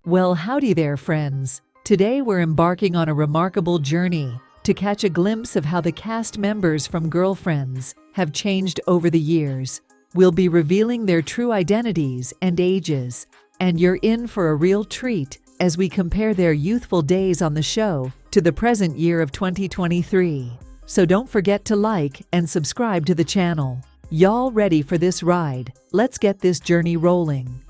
Well, howdy there, friends. Today we're embarking on a remarkable journey to catch a glimpse of how the cast members from Girlfriends have changed over the years. We'll be revealing their true identities and ages, and you're in for a real treat as we compare their youthful days on the show to the present year of 2023. So don't forget to like and subscribe to the channel. Y'all ready for this ride? Let's get this journey rolling.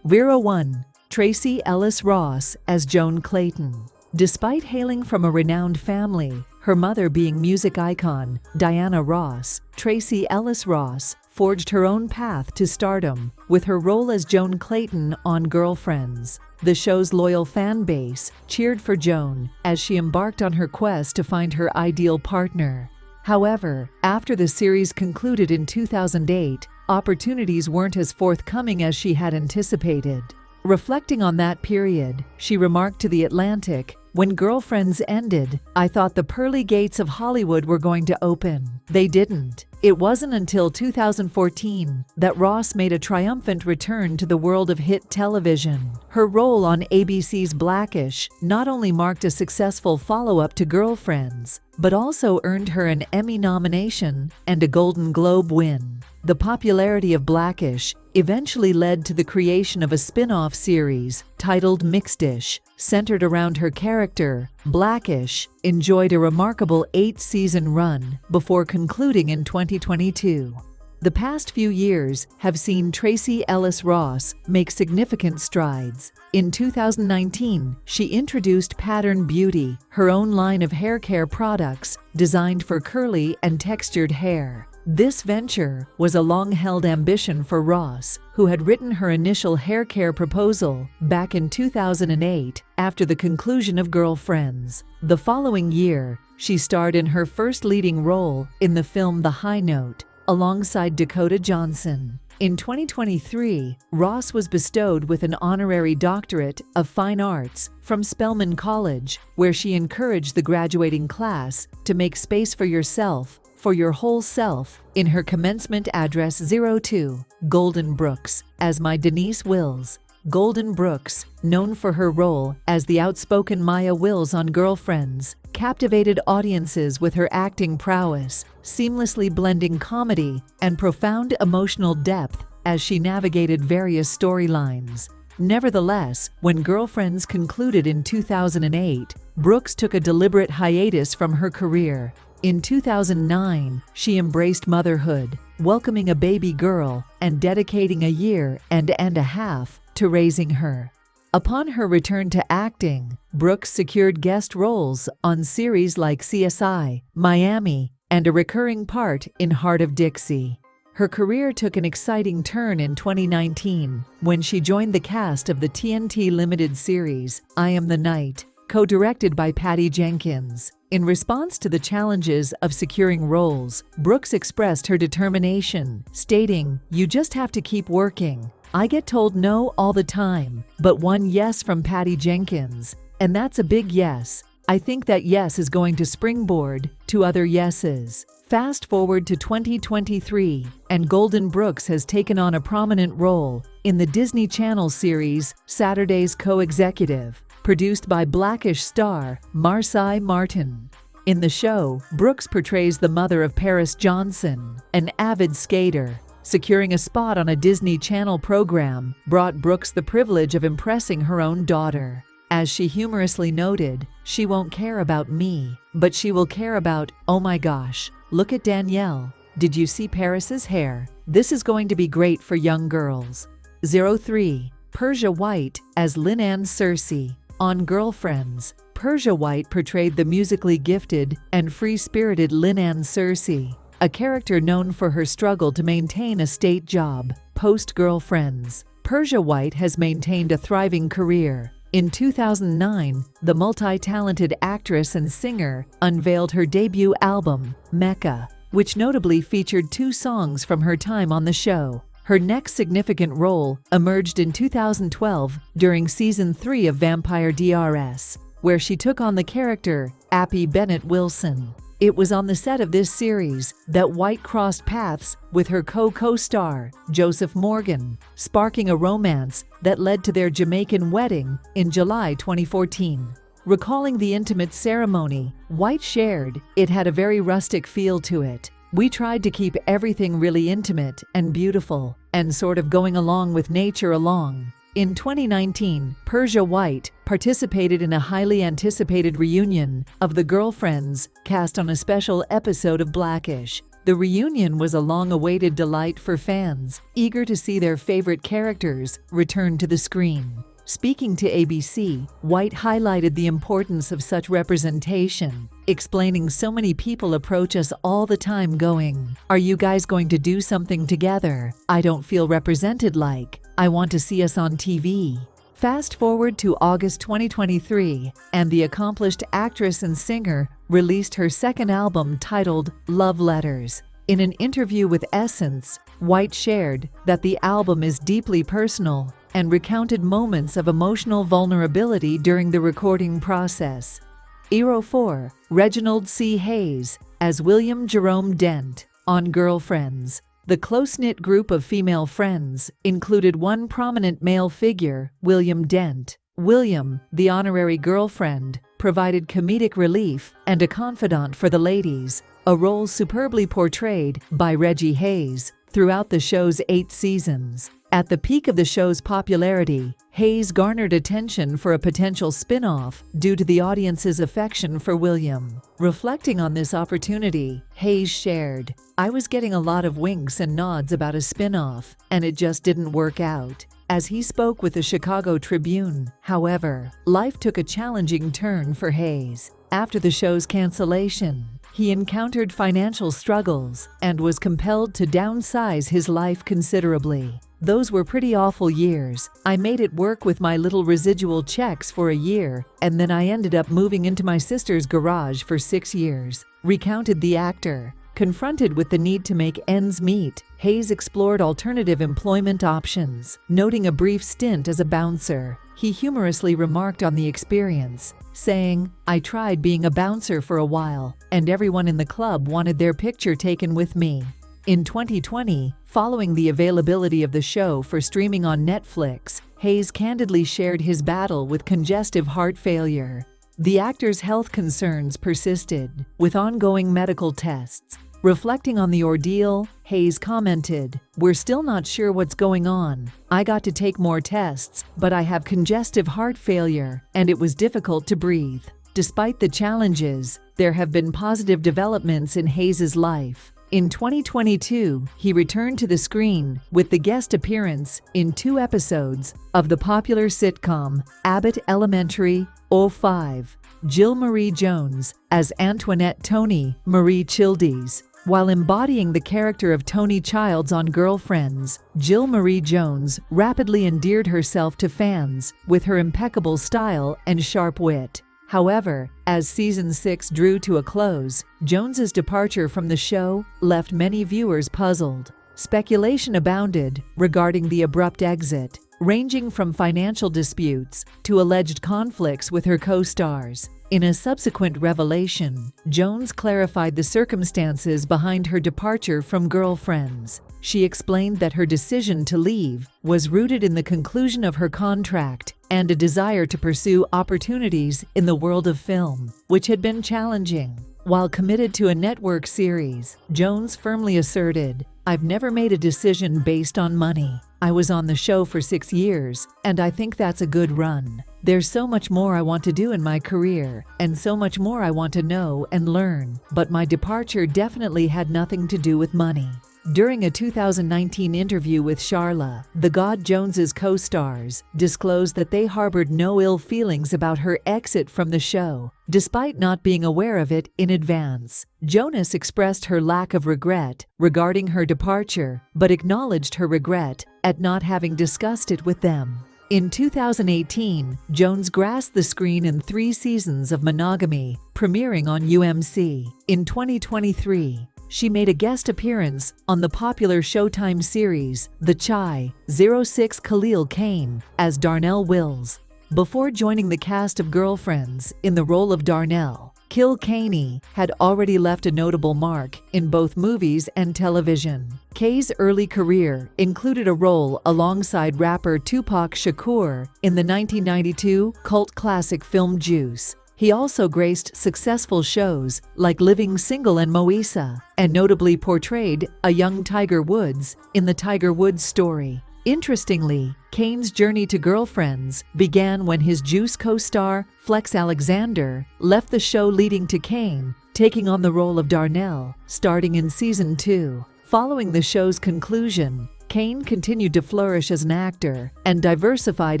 Vera 1. Tracee Ellis Ross as Joan Clayton. Despite hailing from a renowned family, her mother being music icon Diana Ross, Tracee Ellis Ross forged her own path to stardom with her role as Joan Clayton on Girlfriends. The show's loyal fan base cheered for Joan as she embarked on her quest to find her ideal partner. However, after the series concluded in 2008, opportunities weren't as forthcoming as she had anticipated. Reflecting on that period, she remarked to The Atlantic, "When Girlfriends ended, I thought the pearly gates of Hollywood were going to open. They didn't." It wasn't until 2014 that Ross made a triumphant return to the world of hit television. Her role on ABC's Blackish not only marked a successful follow-up to Girlfriends, but also earned her an Emmy nomination and a Golden Globe win. The popularity of Blackish eventually led to the creation of a spin-off series titled Mixed-ish, centered around her character. Blackish enjoyed a remarkable 8-season run before concluding in 2022. The past few years have seen Tracee Ellis Ross make significant strides. In 2019, she introduced Pattern Beauty, her own line of hair care products designed for curly and textured hair. This venture was a long-held ambition for Ross, who had written her initial hair care proposal back in 2008 after the conclusion of Girlfriends. The following year, she starred in her first leading role in the film The High Note, alongside Dakota Johnson. In 2023, Ross was bestowed with an honorary doctorate of fine arts from Spelman College, where she encouraged the graduating class to make space for yourself, for your whole self, in her commencement address 02, Golden Brooks, as my Denise Wills. Golden Brooks, known for her role as the outspoken Maya Wills on Girlfriends, captivated audiences with her acting prowess, seamlessly blending comedy and profound emotional depth as she navigated various storylines. Nevertheless, when Girlfriends concluded in 2008, Brooks took a deliberate hiatus from her career. In 2009, she embraced motherhood, welcoming a baby girl and dedicating a year and a half to raising her. Upon her return to acting, Brooks secured guest roles on series like CSI, Miami, and a recurring part in Heart of Dixie. Her career took an exciting turn in 2019 when she joined the cast of the TNT limited series I Am the Night, co-directed by Patty Jenkins. In response to the challenges of securing roles, Brooks expressed her determination, stating, "You just have to keep working. I get told no all the time, but one yes from Patty Jenkins, and that's a big yes. I think that yes is going to springboard to other yeses." Fast forward to 2023, and Golden Brooks has taken on a prominent role in the Disney Channel series Saturday's Co-Executive, produced by Blackish star Marsai Martin. In the show, Brooks portrays the mother of Paris Johnson, an avid skater. Securing a spot on a Disney Channel program brought Brooks the privilege of impressing her own daughter. As she humorously noted, "She won't care about me, but she will care about, oh my gosh, look at Danielle. Did you see Paris's hair? This is going to be great for young girls." 03. Persia White as Lynn-Ann Searcy. On Girlfriends, Persia White portrayed the musically gifted and free-spirited Lynn-Ann Searcy, a character known for her struggle to maintain a state job. Post-Girlfriends, Persia White has maintained a thriving career. In 2009, the multi-talented actress and singer unveiled her debut album, Mecca, which notably featured 2 songs from her time on the show. Her next significant role emerged in 2012 during Season 3 of Vampire DRS, where she took on the character Appy Bennett Wilson. It was on the set of this series that White crossed paths with her co-star, Joseph Morgan, sparking a romance that led to their Jamaican wedding in July 2014. Recalling the intimate ceremony, White shared, "It had a very rustic feel to it. We tried to keep everything really intimate and beautiful, and sort of going along with nature along." In 2019, Persia White participated in a highly anticipated reunion of the Girlfriends cast on a special episode of Blackish. The reunion was a long-awaited delight for fans, eager to see their favorite characters return to the screen. Speaking to ABC, White highlighted the importance of such representation, explaining, "So many people approach us all the time going, 'Are you guys going to do something together? I don't feel represented like. I want to see us on TV.'" Fast forward to August 2023, and the accomplished actress and singer released her second album titled Love Letters. In an interview with Essence, White shared that the album is deeply personal and recounted moments of emotional vulnerability during the recording process. Hero 4, Reginald C. Hayes, as William Jerome Dent, on Girlfriends. The close-knit group of female friends included one prominent male figure, William Dent. William, the honorary girlfriend, provided comedic relief and a confidant for the ladies, a role superbly portrayed by Reggie Hayes throughout the show's 8 seasons. At the peak of the show's popularity, Hayes garnered attention for a potential spin-off due to the audience's affection for William. Reflecting on this opportunity, Hayes shared, "I was getting a lot of winks and nods about a spin-off, and it just didn't work out." As he spoke with the Chicago Tribune, however, life took a challenging turn for Hayes. After the show's cancellation, he encountered financial struggles and was compelled to downsize his life considerably. "Those were pretty awful years. I made it work with my little residual checks for a year, and then I ended up moving into my sister's garage for 6 years," recounted the actor. Confronted with the need to make ends meet, Hayes explored alternative employment options, noting a brief stint as a bouncer. He humorously remarked on the experience, saying, "I tried being a bouncer for a while, and everyone in the club wanted their picture taken with me." In 2020, following the availability of the show for streaming on Netflix, Hayes candidly shared his battle with congestive heart failure. The actor's health concerns persisted, with ongoing medical tests. Reflecting on the ordeal, Hayes commented, "We're still not sure what's going on. I got to take more tests, but I have congestive heart failure, and it was difficult to breathe." Despite the challenges, there have been positive developments in Hayes' life. In 2022, he returned to the screen with the guest appearance in 2 episodes of the popular sitcom Abbott Elementary, 05. Jill Marie Jones as Antoinette Tony Marie Childies. While embodying the character of Tony Childs on Girlfriends, Jill Marie Jones rapidly endeared herself to fans with her impeccable style and sharp wit. However, as season 6 drew to a close, Jones's departure from the show left many viewers puzzled. Speculation abounded regarding the abrupt exit, ranging from financial disputes to alleged conflicts with her co-stars. In a subsequent revelation, Jones clarified the circumstances behind her departure from Girlfriends. She explained that her decision to leave was rooted in the conclusion of her contract and a desire to pursue opportunities in the world of film, which had been challenging. While committed to a network series, Jones firmly asserted, "I've never made a decision based on money. I was on the show for 6 years, and I think that's a good run. There's so much more I want to do in my career, and so much more I want to know and learn, but my departure definitely had nothing to do with money." During a 2019 interview with Sharla, the God Jones's co-stars disclosed that they harbored no ill feelings about her exit from the show, despite not being aware of it in advance. Jonas expressed her lack of regret regarding her departure, but acknowledged her regret at not having discussed it with them. In 2018, Jones grasped the screen in 3 seasons of Monogamy, premiering on UMC. In 2023, she made a guest appearance on the popular Showtime series The Chi, 06 Khalil Kane, as Darnell Wills. Before joining the cast of Girlfriends in the role of Darnell, Kilkenny had already left a notable mark in both movies and television. Kay's early career included a role alongside rapper Tupac Shakur in the 1992 cult classic film Juice. He also graced successful shows like Living Single and Moesha, and notably portrayed a young Tiger Woods in The Tiger Woods Story. Interestingly, Kane's journey to Girlfriends began when his Juice co-star Flex Alexander left the show, leading to Kane taking on the role of Darnell starting in season 2. Following the show's conclusion, Kane continued to flourish as an actor and diversified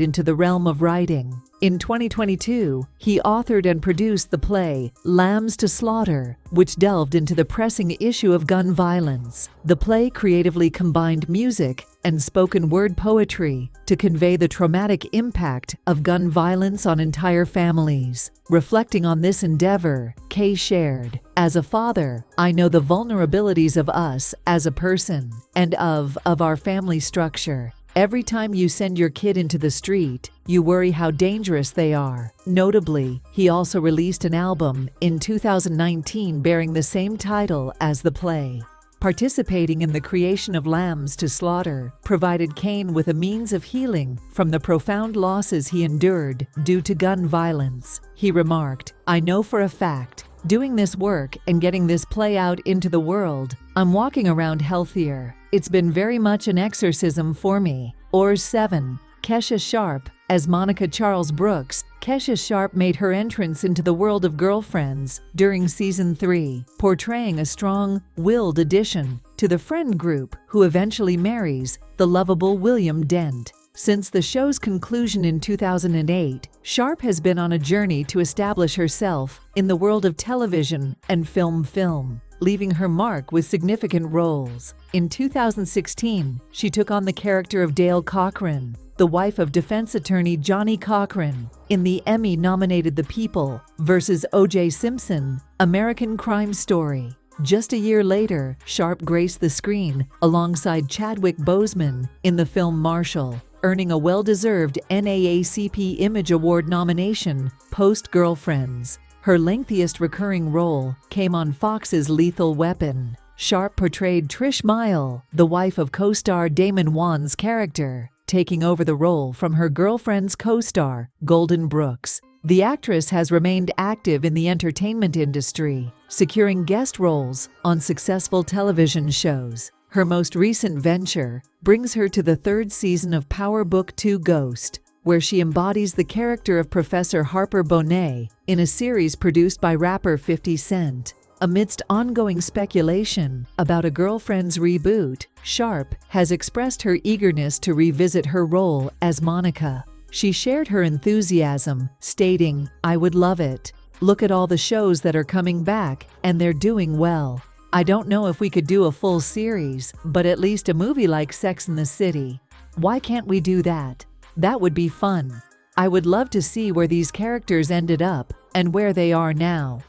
into the realm of writing. In 2022, he authored and produced the play Lambs to Slaughter, which delved into the pressing issue of gun violence. The play creatively combined music and spoken word poetry to convey the traumatic impact of gun violence on entire families. Reflecting on this endeavor, Kay shared, "As a father, I know the vulnerabilities of us as a person and of our family structure. Every time you send your kid into the street, you worry how dangerous they are." Notably, he also released an album in 2019 bearing the same title as the play. Participating in the creation of Lambs to Slaughter provided Kane with a means of healing from the profound losses he endured due to gun violence. He remarked, "I know for a fact, doing this work and getting this play out into the world, I'm walking around healthier. It's been very much an exorcism for me." Or 7. Kesha Sharp. As Monica Charles Brooks, Kesha Sharp made her entrance into the world of Girlfriends during season 3, portraying a strong-willed addition to the friend group who eventually marries the lovable William Dent. Since the show's conclusion in 2008, Sharp has been on a journey to establish herself in the world of television and film, leaving her mark with significant roles. In 2016, she took on the character of Dale Cochran, the wife of defense attorney Johnny Cochran, in the Emmy-nominated The People vs. O.J. Simpson American Crime Story. Just a year later, Sharp graced the screen alongside Chadwick Boseman in the film Marshall, earning a well-deserved NAACP Image Award nomination post-Girlfriends. Her lengthiest recurring role came on Fox's Lethal Weapon. Sharp portrayed Trish Mile, the wife of co-star Damon Wayans' character, taking over the role from her Girlfriends co-star Golden Brooks. The actress has remained active in the entertainment industry, securing guest roles on successful television shows. Her most recent venture brings her to the 3rd season of Power Book 2 Ghost, where she embodies the character of Professor Harper Bonet in a series produced by rapper 50 Cent. Amidst ongoing speculation about a Girlfriends reboot, Sharp has expressed her eagerness to revisit her role as Monica. She shared her enthusiasm, stating, "I would love it. Look at all the shows that are coming back, and they're doing well. I don't know if we could do a full series, but at least a movie like Sex and the City. Why can't we do that? That would be fun. I would love to see where these characters ended up and where they are now."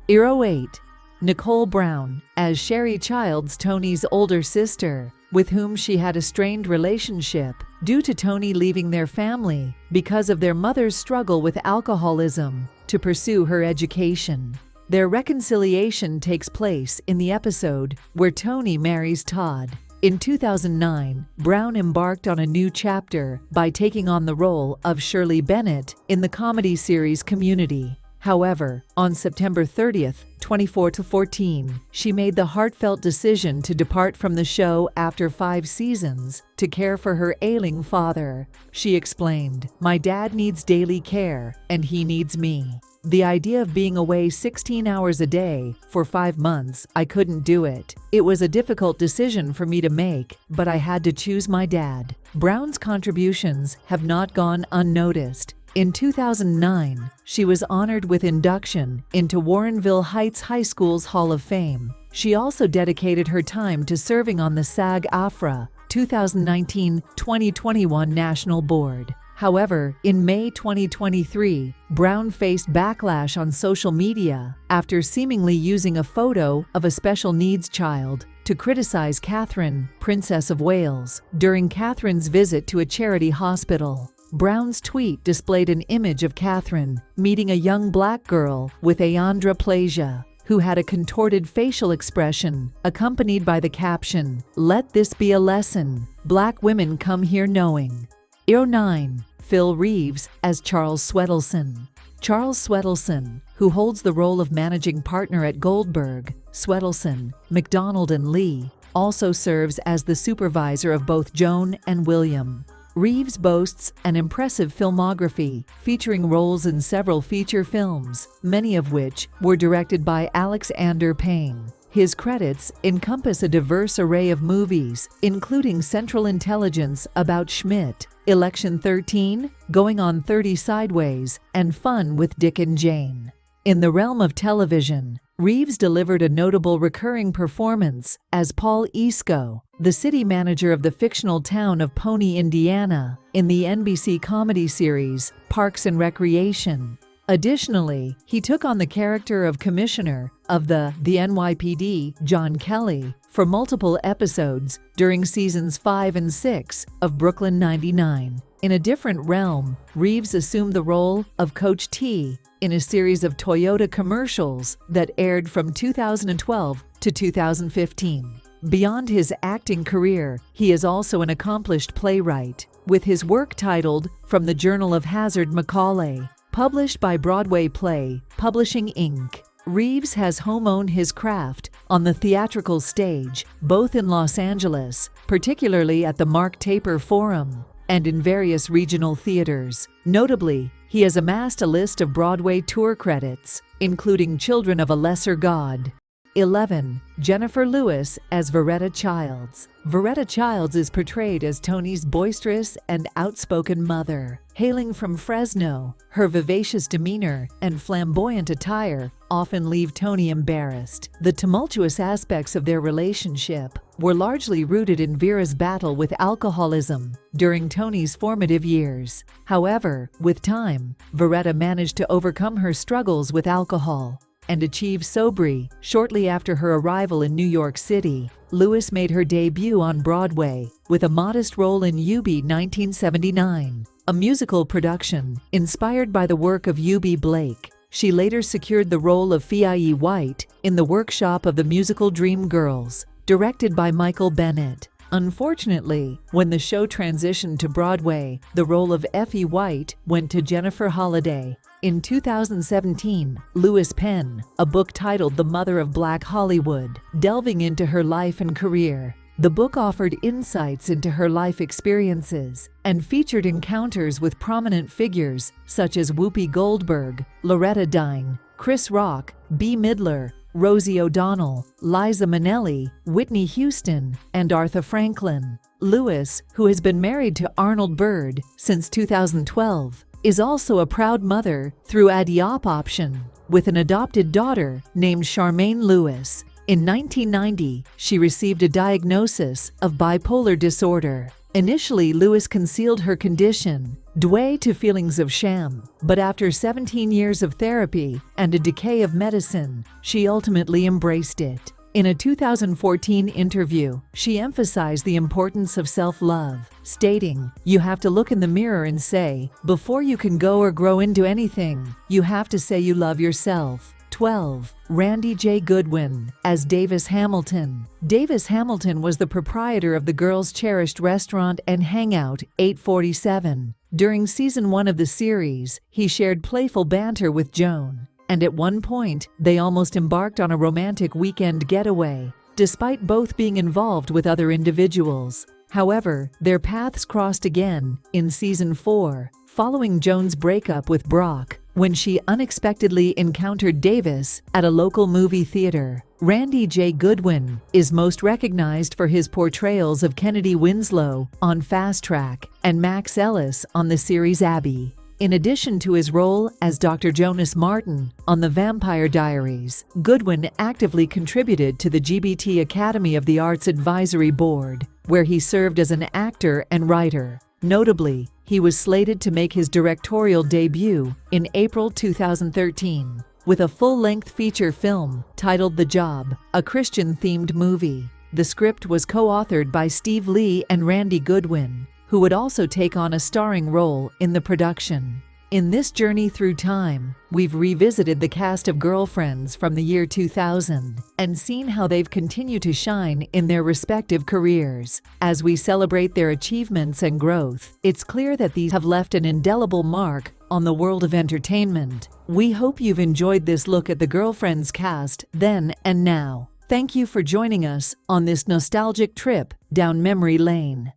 8. Nicole Brown, as Sherry Childs, Tony's older sister, with whom she had a strained relationship due to Tony leaving their family because of their mother's struggle with alcoholism to pursue her education. Their reconciliation takes place in the episode where Tony marries Todd. In 2009, Brown embarked on a new chapter by taking on the role of Shirley Bennett in the comedy series Community. However, on September 30th, 2014, she made the heartfelt decision to depart from the show after 5 seasons to care for her ailing father. She explained, "My dad needs daily care, and he needs me. The idea of being away 16 hours a day for 5 months, I couldn't do it. It was a difficult decision for me to make, but I had to choose my dad." Brown's contributions have not gone unnoticed. In 2009, she was honored with induction into Warrenville Heights High School's Hall of Fame. She also dedicated her time to serving on the SAG-AFTRA 2019-2021 National Board. However, in May 2023, Brown faced backlash on social media after seemingly using a photo of a special needs child to criticize Catherine, Princess of Wales, during Catherine's visit to a charity hospital. Brown's tweet displayed an image of Catherine meeting a young black girl with achondroplasia, who had a contorted facial expression, accompanied by the caption, "Let this be a lesson. Black women come here knowing." 9. Phil Reeves as Charles Swedelson. Charles Swedelson, who holds the role of managing partner at Goldberg, Swedelson, McDonald and Lee, also serves as the supervisor of both Joan and William. Reeves boasts an impressive filmography, featuring roles in several feature films, many of which were directed by Alexander Payne. His credits encompass a diverse array of movies, including Central Intelligence About Schmidt, Election 13, Going on 30 Sideways, and Fun with Dick and Jane. In the realm of television, Reeves delivered a notable recurring performance as Paul Isco, the city manager of the fictional town of Pony, Indiana, in the NBC comedy series Parks and Recreation. Additionally, he took on the character of Commissioner of the NYPD, John Kelly, for multiple episodes during seasons 5 and 6 of Brooklyn 99. In a different realm, Reeves assumed the role of Coach T in a series of Toyota commercials that aired from 2012 to 2015. Beyond his acting career, he is also an accomplished playwright, with his work titled From the Journal of Hazard Macaulay, published by Broadway Play Publishing Inc. Reeves has home-owned his craft on the theatrical stage, both in Los Angeles, particularly at the Mark Taper Forum, and in various regional theaters. Notably, he has amassed a list of Broadway tour credits, including Children of a Lesser God. 11. Jennifer Lewis as Veretta Childs. Veretta Childs is portrayed as Tony's boisterous and outspoken mother. Hailing from Fresno, her vivacious demeanor and flamboyant attire often leave Tony embarrassed. The tumultuous aspects of their relationship were largely rooted in Vera's battle with alcoholism during Tony's formative years. However, with time, Veretta managed to overcome her struggles with alcohol and achieve sobriety. Shortly after her arrival in New York City, Lewis made her debut on Broadway with a modest role in Eubie 1979, a musical production inspired by the work of Eubie Blake. She later secured the role of Fie White in The Workshop of the Musical Dream Girls, directed by Michael Bennett. Unfortunately, when the show transitioned to Broadway, the role of Effie White went to Jennifer Holliday. In 2017, Lewis penned a book titled The Mother of Black Hollywood, delving into her life and career. The book offered insights into her life experiences and featured encounters with prominent figures such as Whoopi Goldberg, Loretta Devine, Chris Rock, Bette Midler, Rosie O'Donnell, Liza Minnelli, Whitney Houston, and Aretha Franklin. Lewis, who has been married to Arnold Bird since 2012, is also a proud mother through adoption, with an adopted daughter named Charmaine Lewis. In 1990, she received a diagnosis of bipolar disorder. Initially, Lewis concealed her condition, due to feelings of shame, but after 17 years of therapy and a decade of medicine, she ultimately embraced it. In a 2014 interview, she emphasized the importance of self-love, stating, "You have to look in the mirror and say, before you can go or grow into anything, you have to say you love yourself." 12. Randy J. Goodwin as Davis Hamilton. Davis Hamilton was the proprietor of the Girls Cherished restaurant and hangout, 847. During season 1 of the series, he shared playful banter with Joan, and at one point, they almost embarked on a romantic weekend getaway, despite both being involved with other individuals. However, their paths crossed again in season 4, following Joan's breakup with Brock, when she unexpectedly encountered Davis at a local movie theater. Randy J. Goodwin is most recognized for his portrayals of Kennedy Winslow on Fast Track and Max Ellis on the series Abby. In addition to his role as Dr. Jonas Martin on The Vampire Diaries, Goodwin actively contributed to the GBT Academy of the Arts Advisory Board, where he served as an actor and writer. Notably, he was slated to make his directorial debut in April 2013 with a full-length feature film titled The Job, a Christian-themed movie. The script was co-authored by Steve Lee and Randy Goodwin. who would also take on a starring role in the production. In this journey through time, we've revisited the cast of Girlfriends from the year 2000 and seen how they've continued to shine in their respective careers. As we celebrate their achievements and growth, it's clear that these have left an indelible mark on the world of entertainment. We hope you've enjoyed this look at the Girlfriends cast then and now. Thank you for joining us on this nostalgic trip down memory lane.